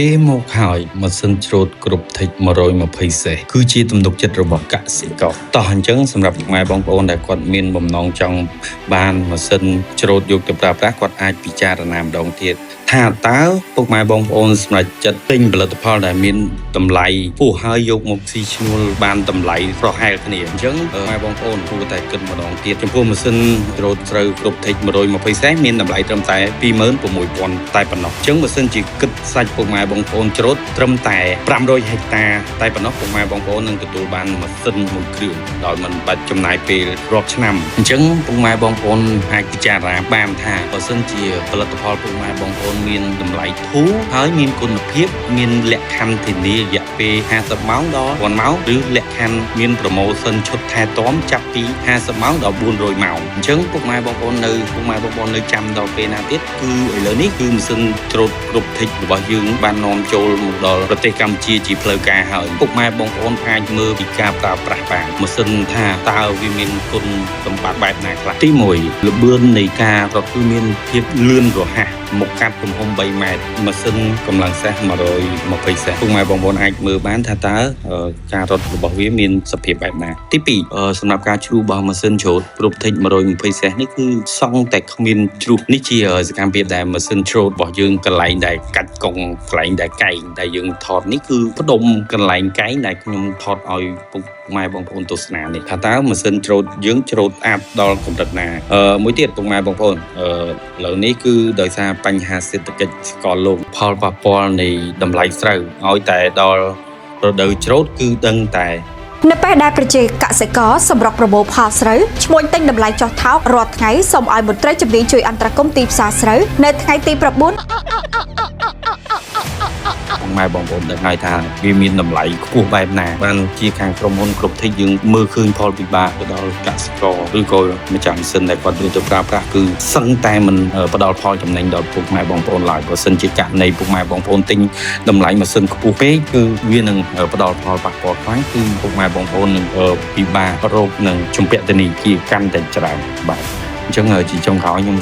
គេមកហើយម៉ាស៊ីនច្រូតគ្រប់ថិច120សេសគឺជាទំនុកចិត្តរបស់កសិករតោះអញ្ចឹងសម្រាប់ខ្មែរបងប្អូនដែលគាត់មានបំណងចង់បានម៉ាស៊ីនច្រូតយកទៅប្រើប្រាស់គាត់អាចពិចារណាម្ដងទៀតថាតើពុកម៉ែបងប្អូនសម្រាប់ចិត្តទិញផលិតផលដែលមានតម្លៃខ្ពស់ហើយយកមកស៊ីឈ្នួលបានតម្លៃប្រហែលគ្នាអញ្ចឹងម៉ែបងប្អូនគួរតែគិតម្ដងទៀតចំពោះម៉ាស៊ីនច្រូតស្រូវគ្រប់ថិច120សេសមានតម្លៃត្រឹមតែ 26000 តែប៉ុណ្ណោះអញ្ចឹងម៉ាស៊ីនជាគិតសាច់ពុកម៉ែបងប្អូនច្រូតត្រឹមតែ500ហិកតាតែប៉ុណ្ណោះពុកម៉ែបងប្អូននឹងទទួលបានម៉ាស៊ីនមួយគ្រឿងដោយមិនបាច់ចំណាយពេលរាប់ឆ្នាំអញ្ចឹងពុកម៉ែបងប្អូនអាចពិចារណាបានថាបើសិនជាផលិតផលពុកម៉ែបងប្អូនមានតម្លៃធូរហើយមានគុណភាពមានលក្ខខណ្ឌធានារយៈពេល50ម៉ោងដល់1ម៉ោងឬលក្ខខណ្ឌមានប្រូម៉ូសិនឈុតថែទាំចាប់ពី50ម៉ោងដល់400ម៉ោងអញ្ចឹងពុកម៉ែបងប្អូននៅចាំដល់ពេលណាទៀតគឺឥឡូវនេះគឺម៉ាស៊ីនច្រូតគ្រប់ថិចរបស់យើងបាននាំចូលមកដល់ប្រទេសកម្ពុជាជាផ្លូវការហើយពុកម៉ែបងប្អូនអាចមើលពីការប្រើប្រាស់បានម៉ាស៊ីនថាតើវាមានគុណសម្បត្តិបែបណាខ្លះទី1ល្បឿននៃការរត់គឺមានភាពលឿនរហ័សមកកាត់ទំហំ3ម៉ែត្រម៉ាស៊ីនកម្លាំងសេស120សេសពុកម៉ែបងប្អូនអាចមើលបានថាតើការរត់របស់វាមានសភាពបែបណាទី2សម្រាប់ការជ្រុះរបស់ម៉ាស៊ីនច្រូតគ្រប់ថិច120សេសនេះគឺសង់តែគ្មានជ្រុះនេះជាសកម្មភាពដែលម៉ាស៊ីនច្រូតរបស់យើងកន្លែងដែលកាច់កង់កន្លែងដែលកែងដែលយើងថតនេះគឺផ្ដុំកន្លែងកែងដែលខ្ញុំថតឲ្យពុកម៉ែបងប្អូនទស្សនានេះថាតើម៉ាស៊ីនច្រូតយើងច្រូតអាប់ដល់កម្រិតណាមួយទៀតពុកម៉ែបងប្អូនឥឡូវនេះគឺដោយសារបញ្ហាសេដ្ឋកិច្ចសកលលោកផលប៉ះពាល់នៃតម្លៃស្រូវឲ្យតែដល់រដូវច្រូតគឺដឹងតែនៅពេលដែលប្រជាកសិករសម្រុកប្រមូលផលស្រូវឈ្មួញទិញតម្លៃចុះថោករាល់ថ្ងៃសូមឲ្យមន្ត្រីជំនាញជួយអន្តរាគមន៍ទីផ្សារស្រូវនៅថ្ងៃទី9ម៉ែបងប្អូនដឹងហើយថាវាមានតម្លៃខ្ពស់បែបណាបានជាខាងក្រុមហ៊ុនគ្រប់ថិចយើងមើលឃើញផលពិបាកទៅដល់កសិករឬក៏ម្ចាស់ម៉ាស៊ីនដែលគាត់យកទៅប្រើប្រាស់គឺសឹងតែមិនផ្ដល់ផលចំណេញដល់ពុកម៉ែបងប្អូនឡើយបើសិនជាករណីពុកម៉ែបងប្អូនទិញតម្លៃម៉ាស៊ីនខ្ពស់ពេកគឺវានឹងផ្ដល់ផលប៉ះពាល់ខ្លាំងគឺពុកម៉ែបងប្អូននឹងពិបាករោគនឹងជំពាក់ធនីគារកាន់តែច្រើនបាទអញ្ចឹងជាចុងក្រោយខ្ញុំ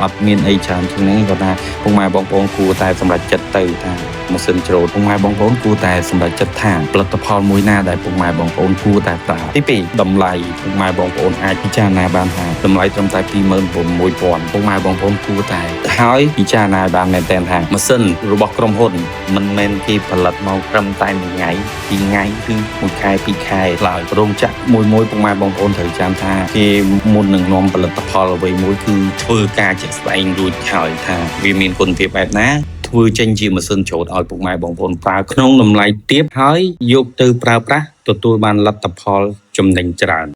អត់មានអីច្រើនជាងហ្នឹងគាត់ថាពុកម៉ែបងប្អូនគួរតែសម្រេចចិត្តទៅថាម៉ាស៊ីនច្រូតពុកម៉ែបងប្អូនគួរតែសម្រេចចិត្តថាផលិតផលមួយណាដែលពុកម៉ែបងប្អូនគួរតែប្រើទី2តម្លៃពុកម៉ែបងប្អូនអាចពិចារណាបានថាតម្លៃត្រឹមតែ 26000 ពុកម៉ែបងប្អូនគួរតែហើយពិចារណាបានមែនទែនថាម៉ាស៊ីនរបស់ក្រុមហ៊ុនមិនមែនគេផលិតមកត្រឹមតែ1ថ្ងៃ2ថ្ងៃឬ1ខែ2ខែឡើយរោងចក្រមួយពុកម៉ែបងប្អូនត្រូវចាំថាគេមុននឹងនាំផលិតផលអ្វីមួយគឺធ្វើការជាក់ស្ដែងរួចហើយថាវាមានគុណភាពបែបណាធ្វើចេញជាម៉ាស៊ីនច្រូតឲ្យពុកម៉ែបងប្អូនប្រើក្នុងតម្លៃទាបហើយយកទៅប្រើប្រាស់ទទួលបានលទ្ធផលចំណេញច្រើន